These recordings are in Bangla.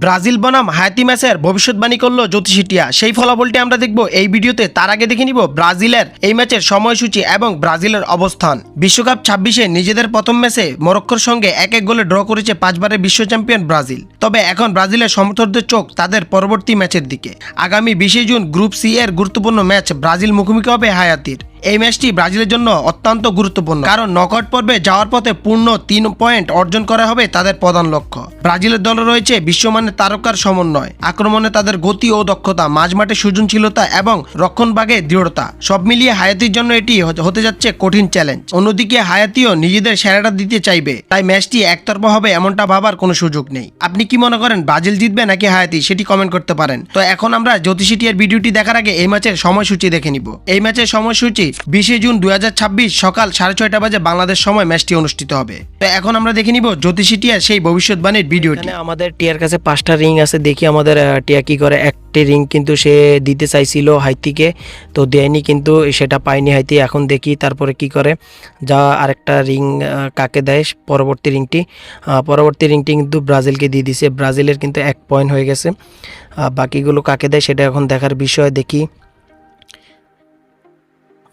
ব্রাজিল বনাম হায়াতি ম্যাচের ভবিষ্যৎবাণী করলো জ্যোতিষী টিয়া। সেই ফলাফলটি আমরা দেখব এই ভিডিওতে। তার আগে দেখে নিব ব্রাজিলের এই ম্যাচের সময়সূচি এবং ব্রাজিলের অবস্থান। বিশ্বকাপ 26-এ নিজেদের প্রথম ম্যাচে মরক্কোর সঙ্গে 1-1 গোলে ড্র করেছে 5বারের বিশ্ব চ্যাম্পিয়ন ব্রাজিল। তবে এখন ব্রাজিলের সমর্থকদের চোখ তাদের পরবর্তী ম্যাচের দিকে। আগামী 20 জুন গ্রুপ সি এর গুরুত্বপূর্ণ ম্যাচ ব্রাজিল মুখোমুখি হবে হায়াতির। এই ম্যাচটি ব্রাজিলের জন্য অত্যন্ত গুরুত্বপূর্ণ, কারণ নকআউট পর্বে যাওয়ার পথে পূর্ণ 3 পয়েন্ট অর্জন করা হবে তাদের প্রধান লক্ষ্য। ব্রাজিলের দলে রয়েছে বিশ্বমানের তারকার সমন্বয়, আক্রমণে তাদের গতি ও দক্ষতা, মাঝমাঠে সৃজনশীলতা এবং রক্ষণভাগে দৃঢ়তা, সব মিলিয়ে হায়াতির জন্য এটি হতে যাচ্ছে কঠিন চ্যালেঞ্জ। অন্যদিকে হায়াতিও নিজেদের সেরাটা দিতে চাইবে, তাই ম্যাচটি একতরফা হবে এমনটা ভাবার কোনো সুযোগ নেই। আপনি কি মনে করেন ব্রাজিল জিতবে নাকি হায়াতি, সেটি কমেন্ট করতে পারেন। তো এখন আমরা জ্যোতিষী টিয়ার ভিডিওটি দেখার আগে এই ম্যাচের সময়সূচি দেখে নিব। এই ম্যাচের সময়সূচি 20 জুন 2026 সকাল 6:30 বাজে বাংলাদেশ সময় ম্যাচটি অনুষ্ঠিত হবে। তো এখন আমরা দেখে নিব জ্যোতিষী টিয়ার সেই ভবিষ্যৎবাণীর ভিডিওটি। আমাদের টিয়ার কাছে 5টা রিং আছে, দেখি আমাদের টিয়া কি করে। একটি রিং কিন্তু সে দিতে চাইছিল হাইতিকে, তো দেয়নি, কিন্তু সেটা পায়নি হাইতি। এখন দেখি তারপরে কি করে। যা আরেকটা রিং কাকে দেয় পরবর্তী রিংটি কিন্তু ব্রাজিলকে দিয়ে দিছে। ব্রাজিলের কিন্তু 1 পয়েন্ট হয়ে গেছে। বাকিগুলো কাকে দেয় সেটা এখন দেখার বিষয়। দেখি,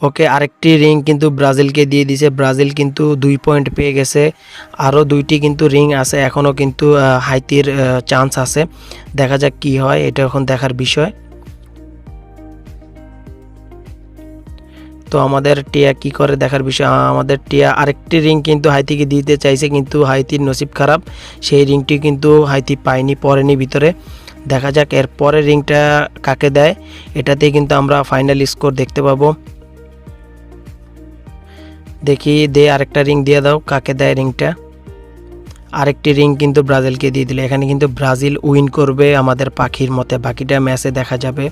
ওকে, আরেকটি রিং কিন্তু ব্রাজিলকে দিয়ে দিছে। ব্রাজিল কিন্তু 2 পয়েন্ট পেয়ে গেছে। আরও 2টি কিন্তু রিং আছে, এখনও কিন্তু হাইতির চান্স আছে। দেখা যাক কি হয়, এটা এখন দেখার বিষয়। তো আমাদের টিয়া কি করে দেখার বিষয়। আমাদের টিয়া আরেকটি রিং কিন্তু হাইতিকে দিতে চাইছে, কিন্তু হাইতির নসিব খারাপ, সেই রিংটি কিন্তু হাইতি পায়নি, পড়েনি ভিতরে। দেখা যাক এর পরের রিংটা কাকে দেয়, এটাতেই কিন্তু আমরা ফাইনাল স্কোর দেখতে পাবো। দেখি, আরেকটা রিং দিয়ে দাও, কাকে দেয় রিংটা। আরেকটি রিং কিন্তু ব্রাজিলকে দিয়ে দিল। এখানে কিন্তু ব্রাজিল উইন করবে আমাদের পাখির মতে, বাকিটা ম্যাচে দেখা যাবে।